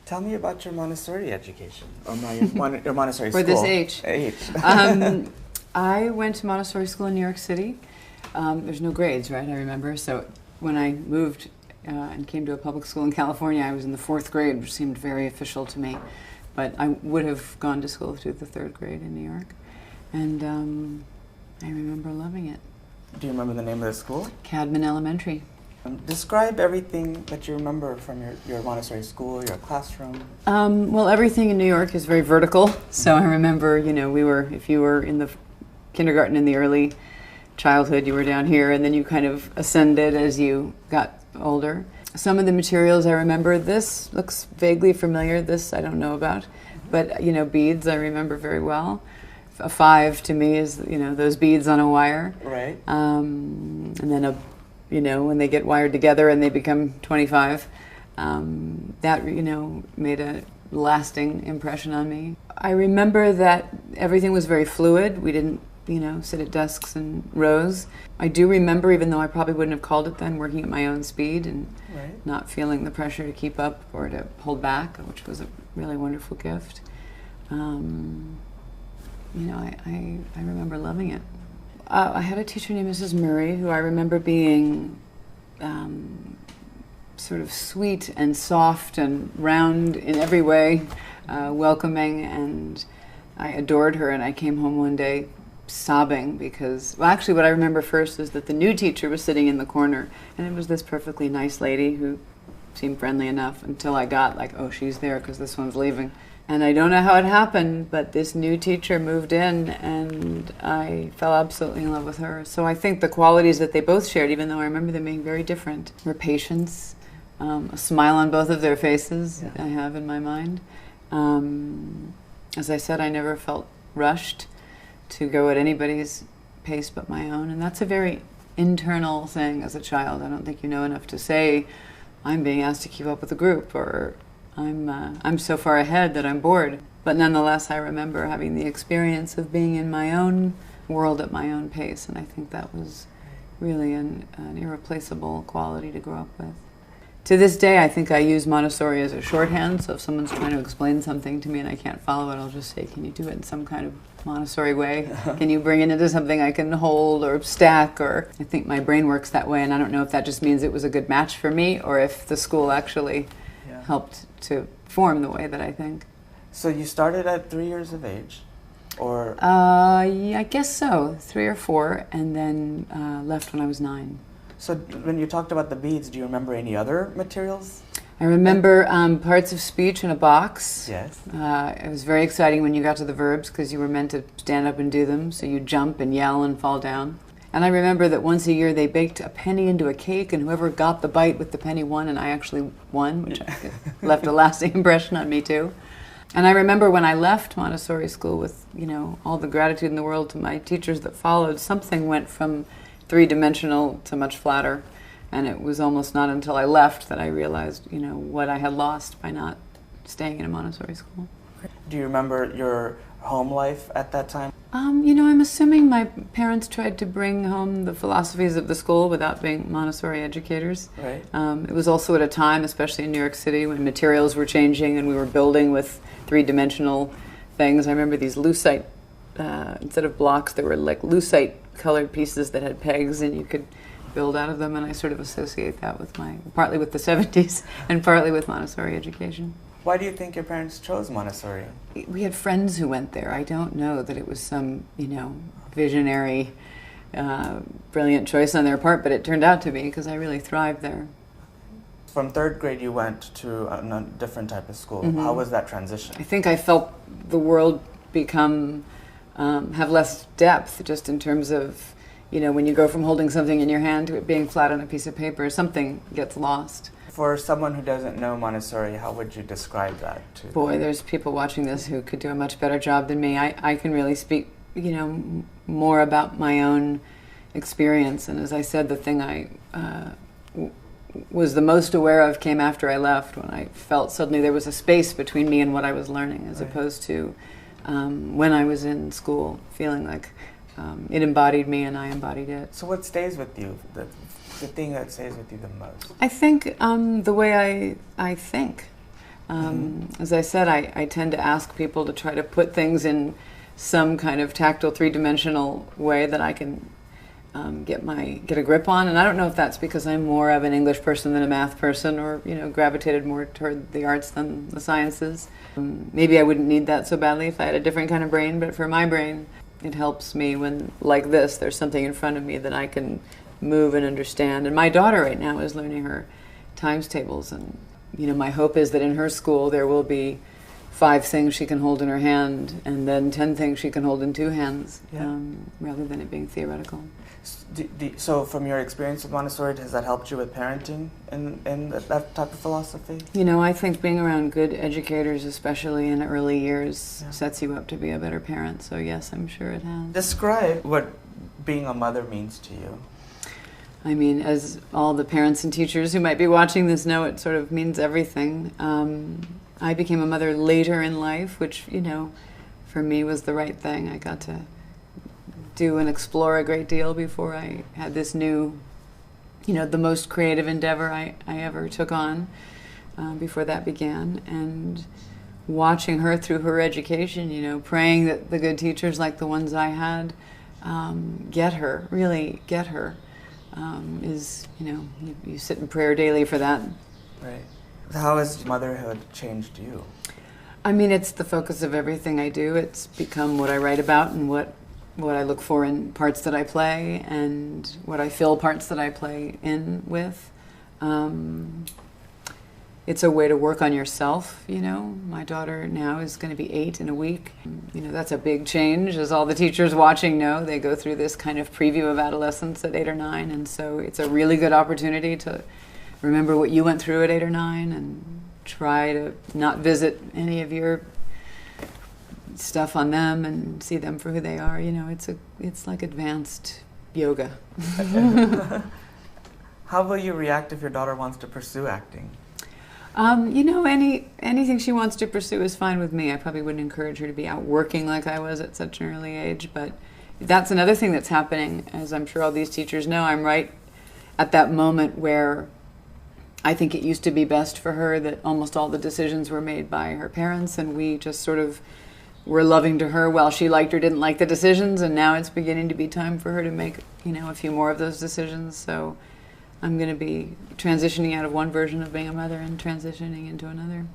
Tell me about your Montessori education, or your Montessori For school. this age. I went to Montessori school in New York City. There's no grades, right, I remember. So when I moved and came to a public school in California, I was in the 4th grade, which seemed very official to me. But I would have gone to school through the 3rd grade in New York. And I remember loving it. Do you remember the name of the school? Cadman Elementary. Describe everything that you remember from your Montessori school, your classroom. Well, everything in New York is very vertical. So I remember, if you were in the kindergarten in the early childhood, you were down here, and then you kind of ascended as you got older. Some of the materials I remember, this looks vaguely familiar, this I don't know about, but beads I remember very well. A 5 to me is, those beads on a wire. Right. And then when they get wired together and they become 25, that, made a lasting impression on me. I remember that everything was very fluid. We didn't, sit at desks in rows. I do remember, even though I probably wouldn't have called it then, working at my own speed and not feeling the pressure to keep up or to hold back, which was a really wonderful gift. I remember loving it. I had a teacher named Mrs. Murray, who I remember being sort of sweet and soft and round in every way, welcoming, and I adored her. And I came home one day sobbing because, well, actually what I remember first is that the new teacher was sitting in the corner, and it was this perfectly nice lady who seemed friendly enough until I got like, oh, she's there because this one's leaving. And I don't know how it happened, but this new teacher moved in and I fell absolutely in love with her. So I think the qualities that they both shared, even though I remember them being very different, were patience, a smile on both of their faces, I have in my mind. As I said, I never felt rushed to go at anybody's pace but my own. And that's a very internal thing as a child. I don't think you know enough to say, I'm being asked to keep up with the group, or I'm so far ahead that I'm bored. But nonetheless, I remember having the experience of being in my own world at my own pace, and I think that was really an irreplaceable quality to grow up with. To this day, I think I use Montessori as a shorthand, so if someone's trying to explain something to me and I can't follow it, I'll just say, can you do it in some kind of Montessori way? Can you bring it into something I can hold or stack? Or I think my brain works that way, and I don't know if that just means it was a good match for me or if the school actually helped to form the way that I think. So you started at 3 years of age, or? Yeah, I guess so, 3 or 4, and then left when I was 9. So when you talked about the beads, do you remember any other materials? I remember parts of speech in a box. Yes. It was very exciting when you got to the verbs because you were meant to stand up and do them, so you jump and yell and fall down. And I remember that once a year they baked a penny into a cake, and whoever got the bite with the penny won, and I actually won, which left a lasting impression on me too. And I remember when I left Montessori school with, all the gratitude in the world to my teachers that followed, something went from 3-dimensional to much flatter. And it was almost not until I left that I realized, what I had lost by not staying in a Montessori school. Do you remember your home life at that time? I'm assuming my parents tried to bring home the philosophies of the school without being Montessori educators. Right. It was also at a time, especially in New York City, when materials were changing and we were building with 3-dimensional things. I remember these lucite, instead of blocks, there were like lucite colored pieces that had pegs, and you could build out of them, and I sort of associate that with partly with the 70s and partly with Montessori education. Why do you think your parents chose Montessori? We had friends who went there. I don't know that it was some, visionary, brilliant choice on their part, but it turned out to be because I really thrived there. From 3rd grade, you went to a different type of school. Mm-hmm. How was that transition? I think I felt the world have less depth, just in terms of, when you go from holding something in your hand to it being flat on a piece of paper, something gets lost. For someone who doesn't know Montessori, how would you describe that to Boy, there's people watching this who could do a much better job than me. I can really speak, more about my own experience. And as I said, the thing I was the most aware of came after I left, when I felt suddenly there was a space between me and what I was learning, as opposed to when I was in school, feeling like it embodied me and I embodied it. So what stays with you? The thing that stays with you the most? I think the way I think. As I said, I tend to ask people to try to put things in some kind of tactile, three-dimensional way that I can get a grip on. And I don't know if that's because I'm more of an English person than a math person, or gravitated more toward the arts than the sciences. Maybe I wouldn't need that so badly if I had a different kind of brain, but for my brain, it helps me when, like this, there's something in front of me that I can move and understand. And my daughter right now is learning her times tables, and my hope is that in her school there will be 5 things she can hold in her hand, and then 10 things she can hold in 2 hands, rather than it being theoretical. So from your experience with Montessori, has that helped you with parenting in that type of philosophy? I think being around good educators, especially in early years, sets you up to be a better parent. So yes, I'm sure it has. Describe what being a mother means to you. I mean, as all the parents and teachers who might be watching this know, it sort of means everything. I became a mother later in life, which, for me was the right thing. I got to do and explore a great deal before I had this new, the most creative endeavor I ever took on before that began. And watching her through her education, praying that the good teachers like the ones I had really get her, is, you sit in prayer daily for that. Right. How has motherhood changed you? I mean, it's the focus of everything I do. It's become what I write about and what I look for in parts that I play, and what I fill parts that I play in with. It's a way to work on yourself, My daughter now is going to be 8 in a week. That's a big change, as all the teachers watching know. They go through this kind of preview of adolescence at 8 or 9, and so it's a really good opportunity to remember what you went through at 8 or 9 and try to not visit any of your stuff on them and see them for who they are. It's like advanced yoga. How will you react if your daughter wants to pursue acting? Anything she wants to pursue is fine with me. I probably wouldn't encourage her to be out working like I was at such an early age, but that's another thing that's happening, as I'm sure all these teachers know. I'm right at that moment where I think it used to be best for her that almost all the decisions were made by her parents, and we just sort of were loving to her while she liked or didn't like the decisions, and now it's beginning to be time for her to make, a few more of those decisions. So I'm going to be transitioning out of one version of being a mother and transitioning into another.